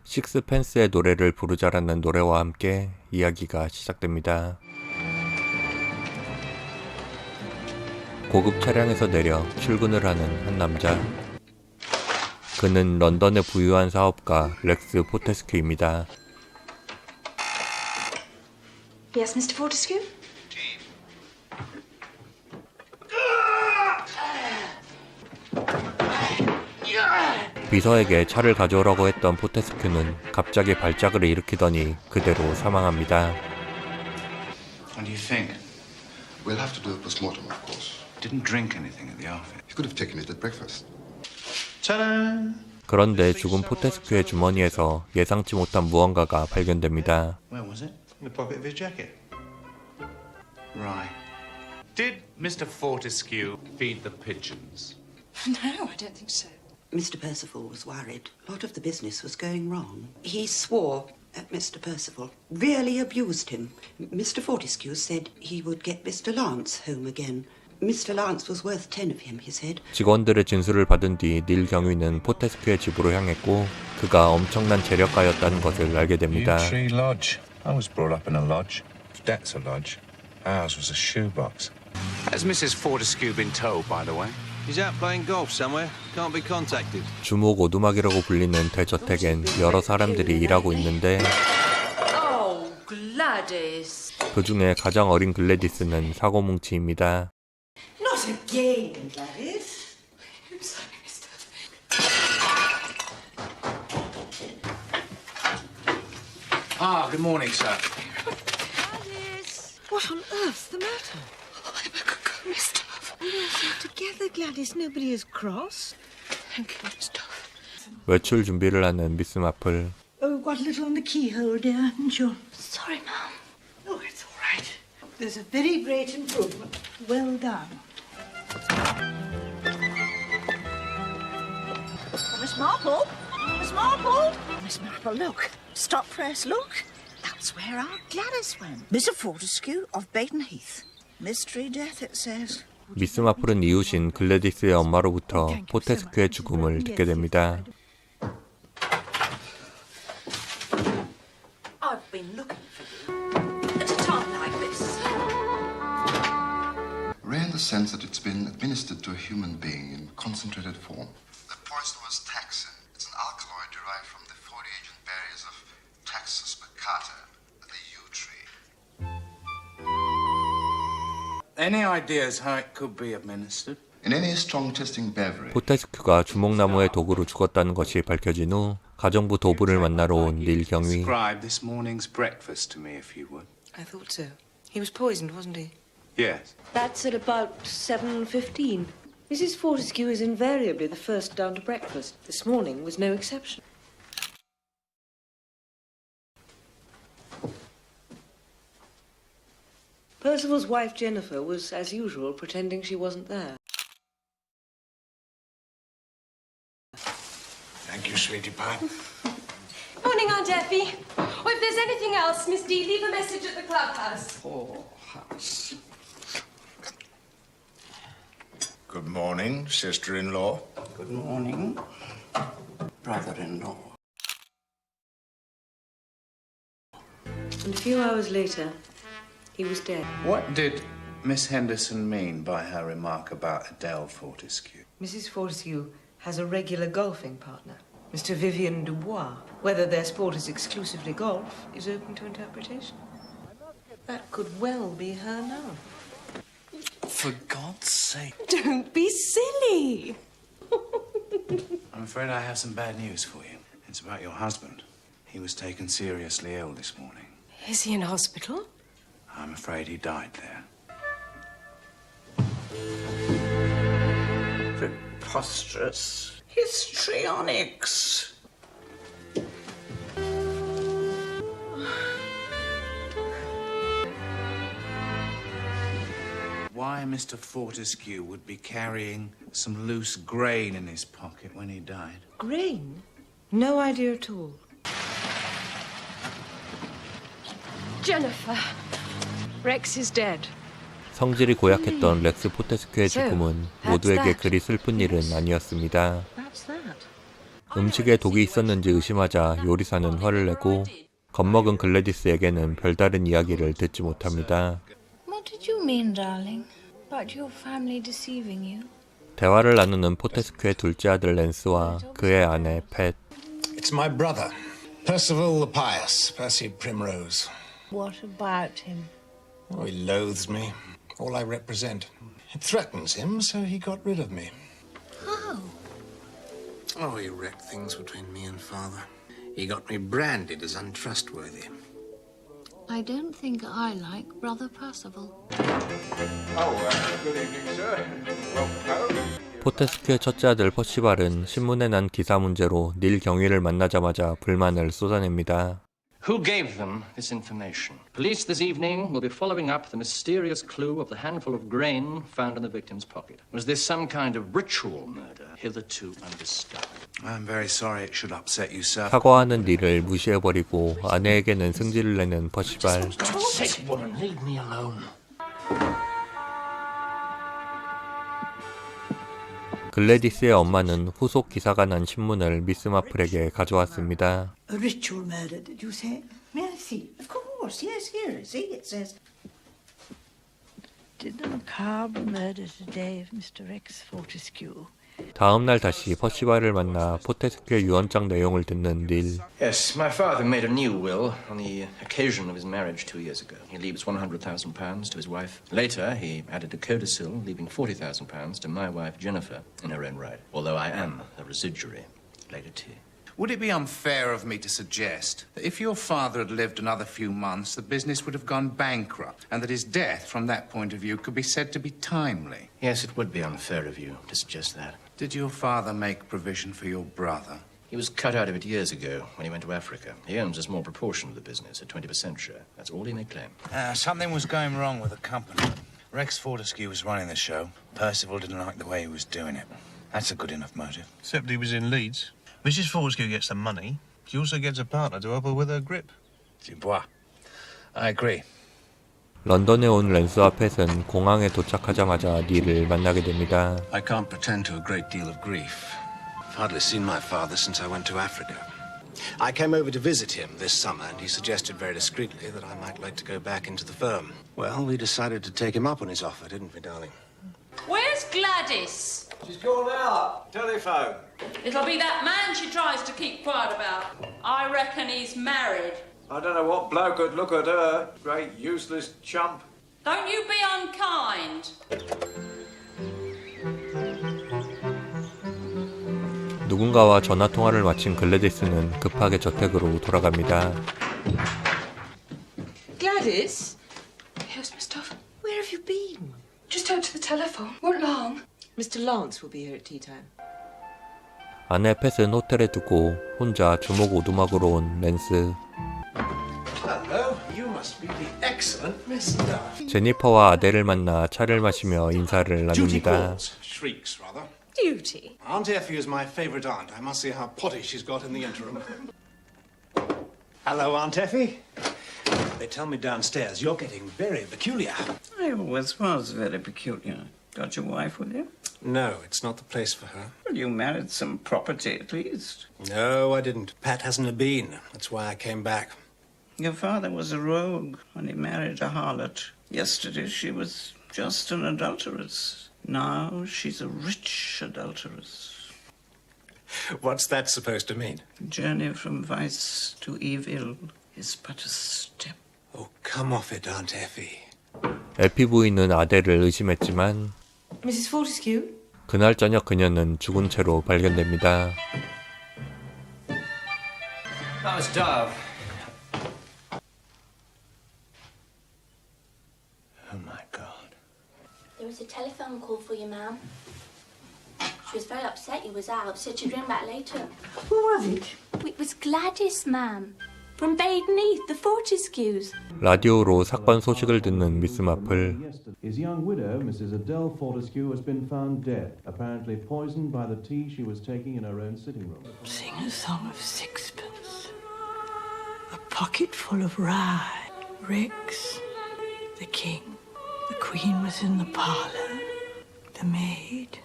식스펜스의 노래를 부르자라는 노래와 함께 이야기가 시작됩니다. 고급 차량에서 내려 출근을 하는 한 남자. 그는 런던의 부유한 사업가 렉스 포테스큐입니다. Yes, Mr. Fortescue? 비서에게 차를 가져오라고 했던 포테스큐는 갑자기 발작을 일으키더니 그대로 사망합니다. What do you think? We'll have to do a postmortem, of course. Didn't drink anything at the office. You could have taken it at breakfast. Ta-da! 그런데 죽은 포테스큐의 주머니에서 예상치 못한 무언가가 발견됩니다. Where was it? In the pocket of his jacket. Right. Did Mr. Fortescue feed the pigeons? No, I don't think so. Mr. Percival was worried. A lot of the business was going wrong. He swore at Mr. Percival, really abused him. Mr. Fortescue said he would get Mr. Lance home again. Mr. Lance was worth 10 of him, he said. 직원들의 진술을 받은 뒤 닐 경위는 포테스큐의 집으로 향했고 그가 엄청난 재력가였다는 것을 알게 됩니다. Yew Tree Lodge. I was brought up in a lodge. If that's a lodge, ours was a shoebox. Has Mrs. Fortescue been told, by the way? He's out playing golf somewhere. Can't be contacted. 주목 오두막이라고 불리는 대저택엔 여러 사람들이 일하고 있는데 Oh, Gladys. 그 중에 가장 어린 글래디스는 사고뭉치입니다. Not again, Gladys. I'm sorry, Mr. Ah, good morning, sir. Gladys! What on earth's the matter? I'm a cuckoo, Mr. You're so together, Gladys. Nobody is cross. Thank you, Mr. 외출 준비를 하는 미스 마플. Oh, got a little on the keyhole, dear, haven't you? Sorry, Mum. Oh, it's all right. There's a very great improvement. Well done. Miss Marple! Miss Marple! Miss Marple, look. Stop press, look. That's where our Gladys went. Mr. Fortescue of Baton Heath. Mystery death, it says. 미스 마플은 이웃인 글래디스의 엄마로부터 포테스큐의 죽음을 듣게 됩니다. I've been looking for you. At a time like this. Rare in the sense that it's been administered to a human being in concentrated form. The poison was taxin. It's an alkaloid derived from the 40 agent berries of Taxus baccata, the yew tree. Any ideas how it could be administered? In any strong testing beverage, 포테스큐가 주목나무의 도구로 죽었다는 것이 밝혀진 후 가정부 도부를 만나러 온 닐 경위. Describe this morning's breakfast to me, if you would. I thought so. He was poisoned, wasn't he? Yes. That's at about 7:15. Mrs. Fortescue is invariably the first down to breakfast. This morning was no exception. Percival's wife, Jennifer, was, as usual, pretending she wasn't there. Thank you, sweetie pie. Morning, Aunt Effie. Oh, if there's anything else, Miss D, leave a message at the clubhouse. Good morning, sister-in-law. Good morning, brother-in-law. And a few hours later, he was dead. What did Miss Henderson mean by her remark about Adele Fortescue? Mrs. Fortescue has a regular golfing partner, Mr. Vivian Dubois. Whether their sport is exclusively golf is open to interpretation. That could well be her now. For God's sake. Don't be silly. I'm afraid I have some bad news for you. It's about your husband. He was taken seriously ill this morning. Is he in hospital? I'm afraid he died there. Preposterous. Histrionics. Why Mr. Fortescue would be carrying some loose grain in his pocket when he died? Grain? No idea at all. Jennifer. Rex is dead. 성질이 고약했던 렉스 포테스큐의 죽음은 모두에게 그리 슬픈 일은 아니었습니다. That's that. 음식에 독이 있었는지 의심하자 요리사는 화를 내고 겁먹은 글래디스에게는 별다른 이야기를 듣지 못합니다. What did you mean, darling? About your family deceiving you? 대화를 나누는 포테스큐의 둘째 아들 랜스와 그의 아내 팻. It's my brother, Percival the Pious, Percy Primrose. What about him? Oh, he loathes me, all I represent. It threatens him, so he got rid of me. How? Oh, he wrecked things between me and Father. He got me branded as untrustworthy. I don't think I like Brother Percival. Good evening, sir. Welcome home. 포테스큐의 첫째 아들 퍼시발은 신문에 난 기사 문제로 닐 경위를 만나자마자 불만을 쏟아냅니다. Who gave them this information? Police this evening will be following up the mysterious clue of the handful of grain found in the victim's pocket. Was this some kind of ritual murder hitherto undiscovered? I'm very sorry it should upset you, sir. 사과하는 닐을 무시해버리고 아내에게는 승질을 내는 퍼시발. God's sake, woman, leave me alone. 글래디스의 엄마는 후속 기사가 난 신문을 미스 마플에게 가져왔습니다. A ritual murder, did you say? May I see? Of course, yes, here. See, it says... Did the macabre murder today of Mr. Rex Fortescue? 다음 날 다시 퍼시발을 만나 포테스큐의 유언장 내용을 듣는 닐. Yes, my father made a new will on the occasion of his marriage 2 years ago. He leaves £100,000 to his wife. Later, he added a codicil, leaving £40,000 to my wife Jennifer in her own right, although I am a residuary. Later tea. Would it be unfair of me to suggest that if your father had lived another few months, the business would have gone bankrupt, and that his death, from that point of view, could be said to be timely? Yes, it would be unfair of you to suggest that. Did your father make provision for your brother? He was cut out of it years ago when he went to Africa. He owns a small proportion of the business, a 20% share. That's all he may claim. Something was going wrong with the company. Rex Fortescue was running the show. Percival didn't like the way he was doing it. That's a good enough motive. Except he was in Leeds. Mrs. Fortescue gets the money. She also gets a partner to help her with her grip. Dubois. I agree. 런던에 온 랜스와 팻은 공항에 도착하자마자 닐을 만나게 됩니다. I can't pretend to a great deal of grief. I've hardly seen my father since I went to Africa. I came over to visit him this summer, and he suggested very discreetly that I might like to go back into the firm. Well, we decided to take him up on his offer, didn't we, darling? Where's Gladys? She's gone out. Telephone. It'll be that man she tries to keep quiet about. I reckon he's married. I don't know what bloke would look at her. Great useless chump. Don't you be unkind. 누군가와 전화 통화를 마친 글래디스는 급하게 저택으로 돌아갑니다. Gladys? Yes, Miss Duff. Where have you been? Just out to the telephone. What long? Mr. Lance will be here at tea time. 아내 팻은 호텔에 두고 혼자 주먹 오두막으로 온 랜스. Hello, you must be the excellent Miss Duff. 제니퍼와 아델을 만나 차를 마시며 인사를 나눕니다. Shrieks, rather. Duty. Aunt Effie is my favourite aunt. I must see how potty she's got in the interim. Hello, Aunt Effie. They tell me downstairs you're getting very peculiar. I always was very peculiar. Got your wife with you? No, it's not the place for her. Well, you married some property at least. No, I didn't. Pat hasn't been. That's why I came back. Your father was a rogue when he married a harlot. Yesterday she was just an adulteress. Now she's a rich adulteress. What's that supposed to mean? The journey from vice to evil is but a step. Oh, come off it, Aunt Effie. 에피 부인은 아델을 의심했지만 Mrs. Fortescue? 그날 저녁 그녀는 죽은 채로 발견됩니다. That was Dove. Oh, my God. There was a telephone call for you, ma'am. She was very upset you was out. Said she'd ring back later. Who was it? It was Gladys, ma'am. From Baden Heath, the Fortescues. 라디오로 사건 소식을 듣는 미스 마플. His young widow, Mrs. Adele Fortescue, has been found dead, apparently poisoned by the tea she was taking in her own sitting room. Sing a song of sixpence. A pocket full of rye. Rex, the king. The queen was in the parlour. The maid,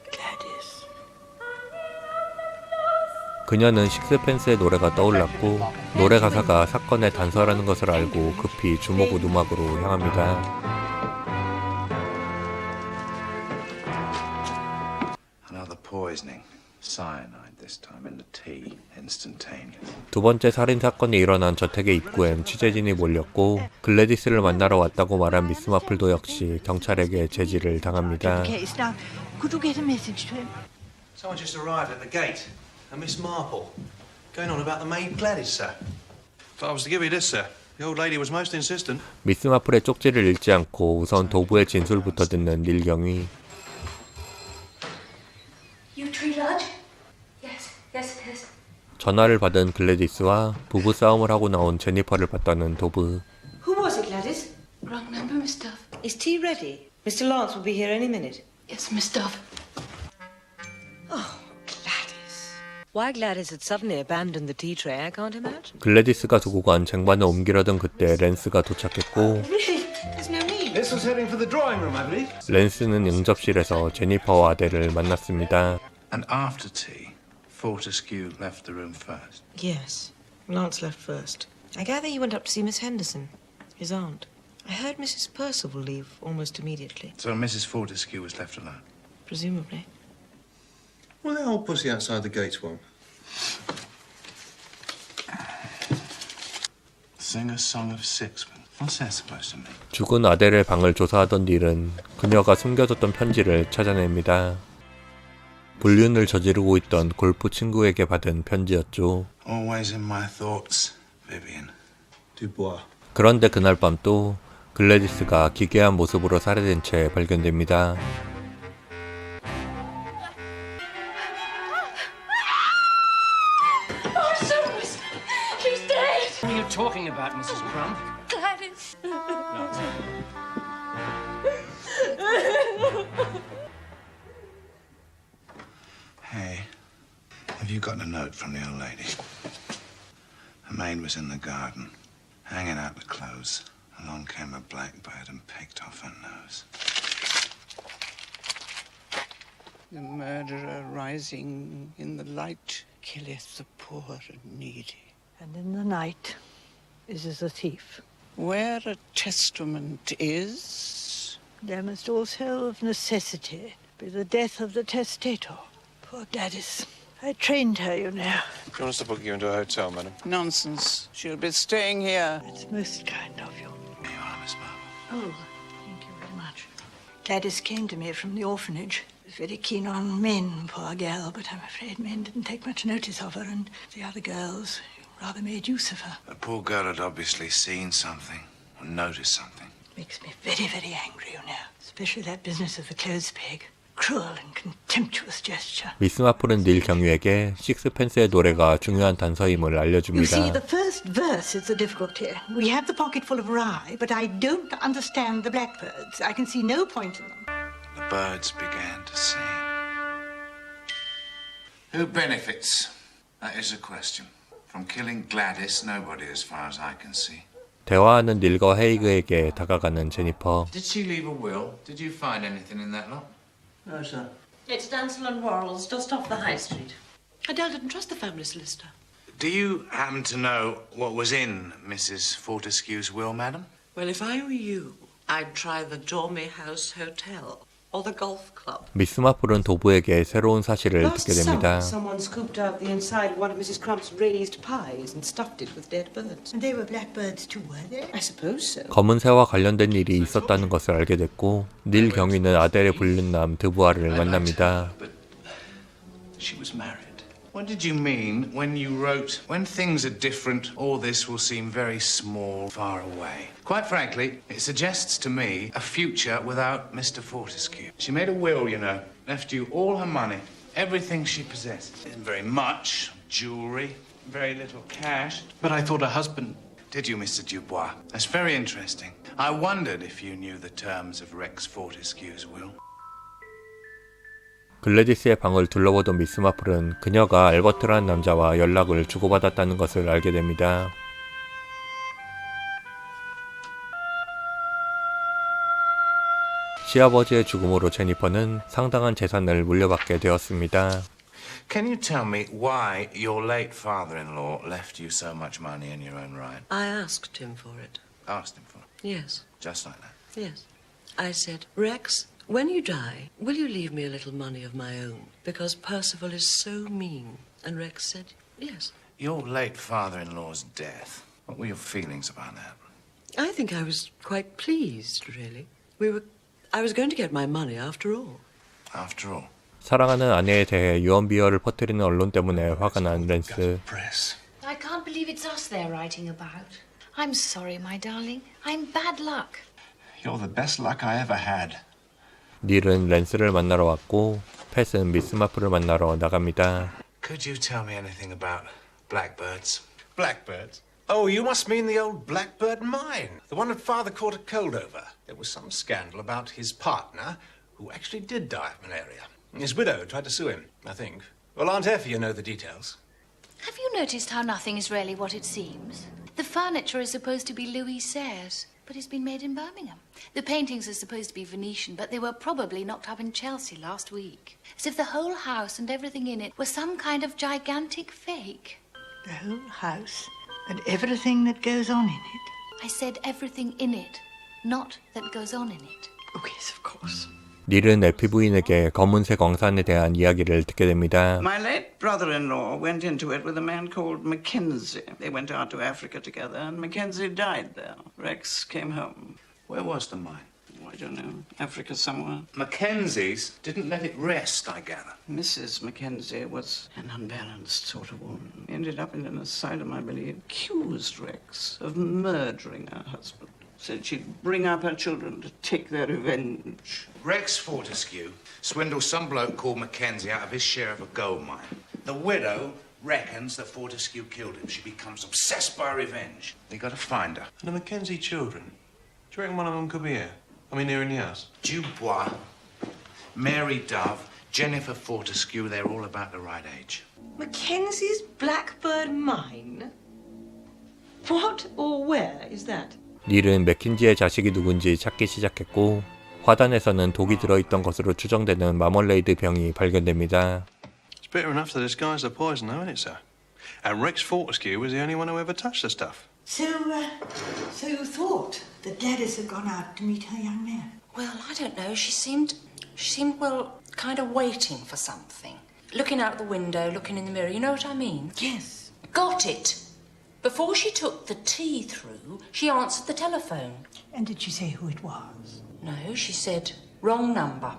Gladys. 그녀는 식스펜스의 노래가 떠올랐고 노래 가사가 사건의 단서라는 것을 알고 급히 주먹 우두막으로 향합니다. Another poisoning. Cyanide this time in the tea. Instantaneous. 두 번째 살인 사건이 일어난 저택의 입구엔 취재진이 몰렸고 글래디스를 만나러 왔다고 말한 미스 마플도 역시 경찰에게 제지를 당합니다. Case. Now, could you get a message to him? Someone just arrived at the gate. A Miss Marple. Going on about the maid Gladys, sir. If I was to give you this, sir. The old lady was most insistent. 미스 마플의 쪽지를 읽지 않고 우선 도부의 진술부터 듣는 닐 경위. You tree lodge? Yes, yes it is. 전화를 받은 글래디스와 부부 싸움을 하고 나온 제니퍼를 봤다는 도부. Who was it, Gladys? Wrong number, Miss Dove. Is tea ready? Mr. Lance will be here any minute. Yes, Miss Dove. Oh, Gladys. Why Gladys had suddenly abandoned the tea tray, I can't imagine. 글래디스가 두고 간 쟁반을 옮기려던 그때 랜스가 도착했고 Really? There's no need. This was heading for the drawing room, I believe. 랜스는 응접실에서 제니퍼와 아델을 만났습니다. And after tea, Fortescue left the room first. Yes, Lance left first. I gather he went up to see Miss Henderson, his aunt. I heard Mrs. Percival leave almost immediately. So Mrs. Fortescue was left alone. Presumably. Well, that old pussy outside the gates won't. Sing a song of sixpence. What's that supposed to mean? 죽은 아델의 방을 조사하던 닐은 그녀가 숨겨뒀던 편지를 찾아냅니다. 불륜을 저지르고 있던 골프 친구에게 받은 편지였죠. Always in my thoughts, Vivian. Dubois. 그런데 그날 밤 또 글래디스가 기괴한 모습으로 살해된 채 발견됩니다. Oh, Sophus! She's dead! What are you talking about, Mrs. Crumb? Gladys. Hey, have you gotten a note from the old lady? The maid was in the garden, hanging out the clothes. Along came a blackbird and picked off her nose. The murderer rising in the light killeth the poor and needy. And in the night is a thief. Where a testament is, There must also of necessity be the death of the testator. Poor Gladys. I trained her, you know. Do you want us to book you into a hotel, madam? nonsense. She'll be staying here. It's most kind of you. Here you are, Miss Marple. Oh, thank you very much. Gladys came to me from the orphanage. Was very keen on men, poor girl, but I'm afraid men didn't take much notice of her, and the other girls rather made use of her. The poor girl had obviously seen something, or noticed something. Makes me very, very angry, you know. Especially that business of the clothes peg. Cruel and contemptuous gesture. 미스 마플은 닐 경위에게 식스펜스의 노래가 중요한 단서임을 You 알려줍니다. see, the first verse is the difficulty. We have the pocket full of rye, but I don't understand the blackbirds. I can see no point in them. The birds began to sing. Who benefits? That is the question. From killing Gladys, nobody as far as I can see. 대화하는 닐과 헤이그에게 다가가는 제니퍼. Did she leave a will? Did you find anything in that lot? No, sir. It's Dansel and Worrell's, just off the High Street. Adele didn't trust the family solicitor. Do you happen to know what was in Mrs. Fortescue's will, madam? Well, if I were you, I'd try the Dormy House Hotel or the golf club. 미스 마플은 도부에게 새로운 사실을 듣게 됩니다. Someone scooped out the inside of one of Mrs. Crump's raised pies and stuffed it with dead birds. And they were blackbirds too, were they? I suppose so. 검은 새와 관련된 일이 있었다는 것을 알게 됐고 닐 경위는 아델의 불륜남 드부아를 만납니다. She was married. What did you mean when you wrote, when things are different, all this will seem very small, far away? Quite frankly, it suggests to me a future without Mr. Fortescue. She made a will, you know, left you all her money, everything she possessed. Isn't very much, jewelry, very little cash. But I thought her husband... Did you, Mr. Dubois? That's very interesting. I wondered if you knew the terms of Rex Fortescue's will. 글래디스의 방을 둘러보던 미스 마플은 그녀가 알버트라는 남자와 연락을 주고받았다는 것을 알게 됩니다. 시아버지의 죽음으로 제니퍼는 상당한 재산을 물려받게 되었습니다. Can you tell me why your late father-in-law left you so much money in your own right? I asked him for it. Asked him for it? Yes. Just like that? Yes. I said, Rex, when you die, will you leave me a little money of my own? Because Percival is so mean. And Rex said, yes. Your late father-in-law's death. What were your feelings about that? I think I was quite pleased, really. I was going to get my money after all. After all? 사랑하는 아내에 대해 유언비어를 퍼뜨리는 언론 때문에 화가 난 랜스. I can't believe it's us they're writing about. I'm sorry, my darling. I'm bad luck. You're the best luck I ever had. 닐은 랜스를 만나러 왔고 팻은 미스 마플을 만나러 나갑니다. Could you tell me anything about blackbirds? Blackbirds? Oh, you must mean the old Blackbird mine. The one that Father caught a cold over. There was some scandal about his partner, who actually did die of malaria. His widow tried to sue him, I think. Well, Aunt Effie, you know the details. Have you noticed how nothing is really what it seems? The furniture is supposed to be Louis Sayre's, but it's been made in Birmingham. The paintings are supposed to be Venetian, but they were probably knocked up in Chelsea last week. As if the whole house and everything in it were some kind of gigantic fake. The whole house and everything that goes on in it. I said everything in it, not that goes on in it. Oh, yes, of course. 닐은 에피 부인에게 검은색 광산에 대한 이야기를 듣게 됩니다. My late brother-in-law went into it with a man called Mackenzie. They went out to Africa together, and Mackenzie died there. Rex came home. Where was the mine? I don't know. Africa somewhere. Mackenzie's didn't let it rest, I gather. Mrs. Mackenzie was an unbalanced sort of woman. Ended up in an asylum, I believe. Accused Rex of murdering her husband. Said she'd bring up her children to take their revenge. Rex Fortescue swindled some bloke called Mackenzie out of his share of a gold mine. The widow reckons that Fortescue killed him. She becomes obsessed by revenge. They got to find her. And the Mackenzie children? Do you reckon one of them could be here? I mean, here in the house? Dubois, Mary Dove, Jennifer Fortescue, they're all about the right age. Mackenzie's Blackbird mine? What or where is that? 닐은 맥킨지의 자식이 누군지 찾기 시작했고 화단에서는 독이 들어있던 것으로 추정되는 마멀레이드 병이 발견됩니다. It's bitter enough to disguise the poison, though, isn't it, sir? And Rex Fortescue was the only one who ever touched the stuff. So you thought that Gladys had gone out to meet her young man? Well, I don't know. She seemed, well, kind of waiting for something. Looking out the window, looking in the mirror. You know what I mean? Yes. Got it. Before she took the tea through, she answered the telephone. And did she say who it was? No, she said, wrong number.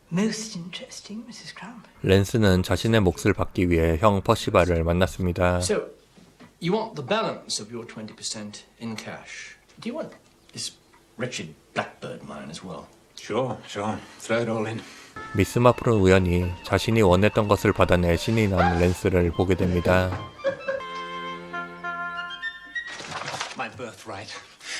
Most interesting, Mrs. Crump. 랜스는 자신의 몫을 받기 위해 형 퍼시발을 만났습니다. So, you want the balance of your 20% in cash. Do you want this wretched Blackbird mine as well? Sure. Throw it all in. 미스 마플은 우연히 자신이 원했던 것을 받아내 신이 난 랜스를 보게 됩니다. My birthright.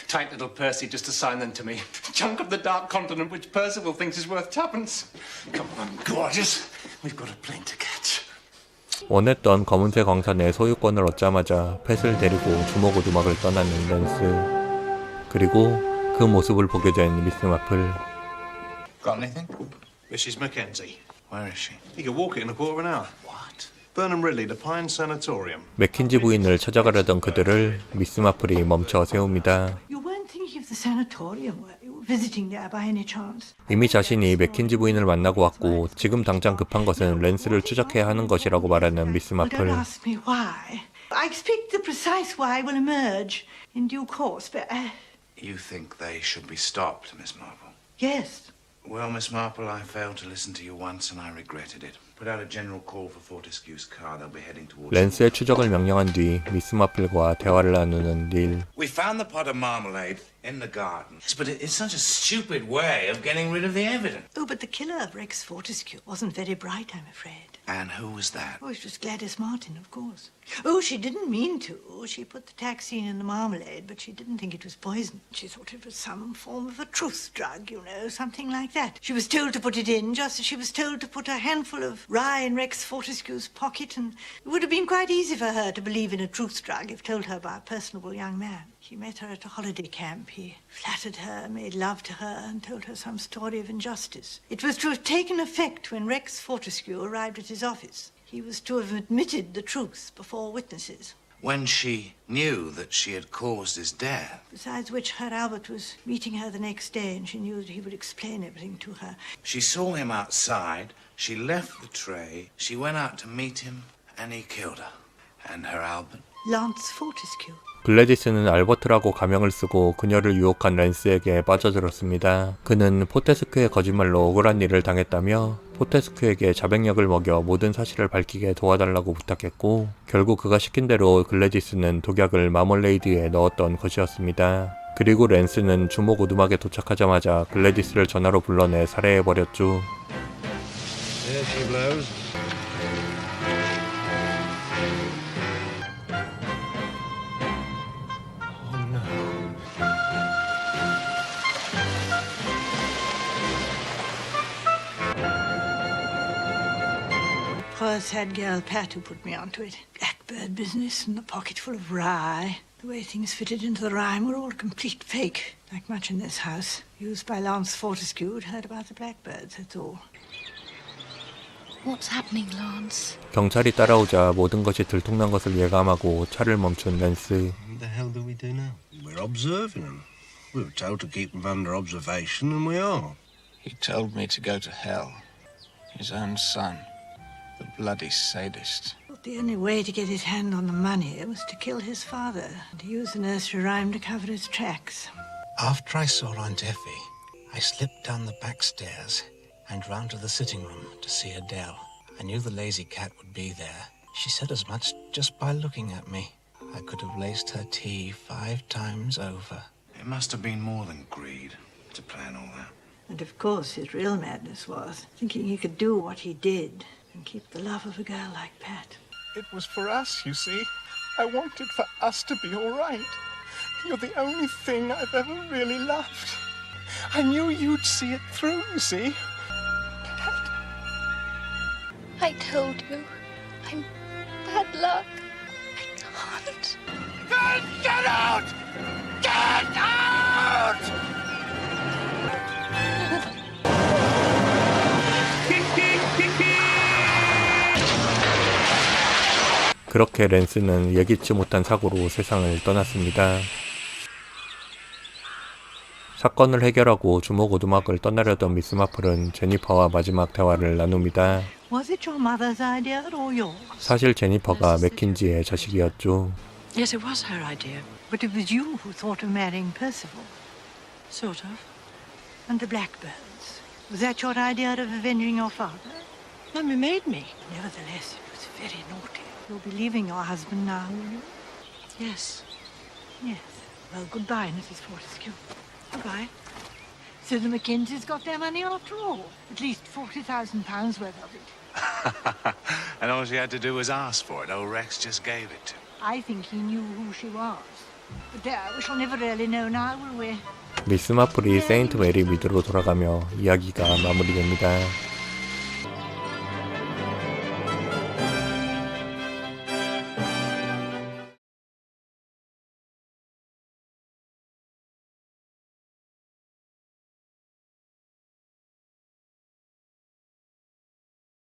Tight little Percy just to sign them to me. Chunk of the Dark Continent which Percival thinks is worth tuppence. Come on, gorgeous. We've got a plane to catch. 원했던 검은색 광산의 소유권을 얻자마자 팻을 데리고 주먹오두막을 떠나는 랜스. 그리고 그 모습을 보게 된 미스 마플. Got anything? Mrs. Mackenzie. Where is she? You could walk it in a quarter of an hour. What? Burnham Ridley, the Pine Sanatorium. 맥킨지 부인을 찾아가려던 그들을 미스 마플이 멈춰 세웁니다. You weren't thinking of the sanatorium, were you? Visiting there by any chance? 이미 자신이 맥킨지 부인을 만나고 왔고 지금 당장 급한 것은 랜스를 추적해야 하는 것이라고 말하는 미스 Well, 마플. don't ask me why. I expect the precise why will emerge in due course, but You think they should be stopped, Miss Marple? yes. Well, Miss Marple, I failed to listen to you once and I regretted it. Put out a general call for Fortescue's car. They'll be heading towards... 랜스의 추적을 명령한 뒤 미스 마플과 대화를 나누는 닐. We found the pot of marmalade in the garden. Yes, but it's such a stupid way of getting rid of the evidence. Oh, but the killer of Rex Fortescue wasn't very bright, I'm afraid. And who was that? Oh, it was Gladys Martin, of course. Oh, she didn't mean to. She put the taxine in the marmalade, but she didn't think it was poison. She thought it was some form of a truth drug, you know, something like that. She was told to put it in, just as she was told to put a handful of rye in Rex Fortescue's pocket, and it would have been quite easy for her to believe in a truth drug if told her by a personable young man. He met her at a holiday camp. He flattered her, made love to her, and told her some story of injustice. It was to have taken effect when Rex Fortescue arrived at his office. He was to have admitted the truth before witnesses. When she knew that she had caused his death. Besides which, Herr Albert was meeting her the next day, and she knew that he would explain everything to her. She saw him outside, she left the tray, she went out to meet him, and he killed her. And Herr Albert? Lance Fortescue. 글래디스는 알버트라고 가명을 쓰고 그녀를 유혹한 랜스에게 빠져들었습니다. 그는 포테스큐의 거짓말로 억울한 일을 당했다며 포테스큐에게 자백력을 먹여 모든 사실을 밝히게 도와달라고 부탁했고 결국 그가 시킨 대로 글래디스는 독약을 마멀레이드에 넣었던 것이었습니다. 그리고 랜스는 주목 오두막에 도착하자마자 글래디스를 전화로 불러내 살해해버렸죠. There she blows. Poor sad girl Pat who put me onto it. Blackbird business and a pocket full of rye. The way things fitted into the rhyme were all a complete fake. Like much in this house. Used by Lance Fortescue who'd heard about the blackbirds, that's all. What's happening, Lance? 경찰이 따라오자 모든 것이 들통난 것을 예감하고 차를 멈춘 랜스. What the hell do we do now? We're observing them. We were told to keep them under observation, and we are. He told me to go to hell. His own son. The bloody sadist. Thought the only way to get his hand on the money was to kill his father and to use the nursery rhyme to cover his tracks. After I saw Aunt Effie, I slipped down the back stairs and round to the sitting room to see Adele. I knew the lazy cat would be there. She said as much just by looking at me. I could have laced her tea 5 times over. It must have been more than greed to plan all that. And of course his real madness was thinking he could do what he did and keep the love of a girl like Pat. It was for us, you see. I wanted for us to be all right. You're the only thing I've ever really loved. I knew you'd see it through, you see. I told you. I'm bad luck. I can't. Get out! Get out! 그렇게 랜스는 예기치 못한 사고로 세상을 떠났습니다. 사건을 해결하고 주목 오두막을 떠나려던 미스 마플은 제니퍼와 마지막 대화를 나눕니다. Was it your mother's idea or yours? 사실 제니퍼가 맥킨지의 자식이었죠. Yes, it was her idea. But it was you who thought of marrying Percival. Sort of. And the blackbirds. Was that your idea of avenging your father? Mummy made me. Nevertheless, it was very naughty. You'll be leaving your husband now, will you? Yes. Yes. Well, goodbye, Mrs. Fortescue. Goodbye. So the Mackenzies got their money after all. At least £40,000 worth of it. And all she had to do was ask for it. Old Rex just gave it to her. I think he knew who she was. But there, we shall never really know now, will we? 미스 마플이 세인트 메리 미드로 돌아가며 이야기가 마무리됩니다.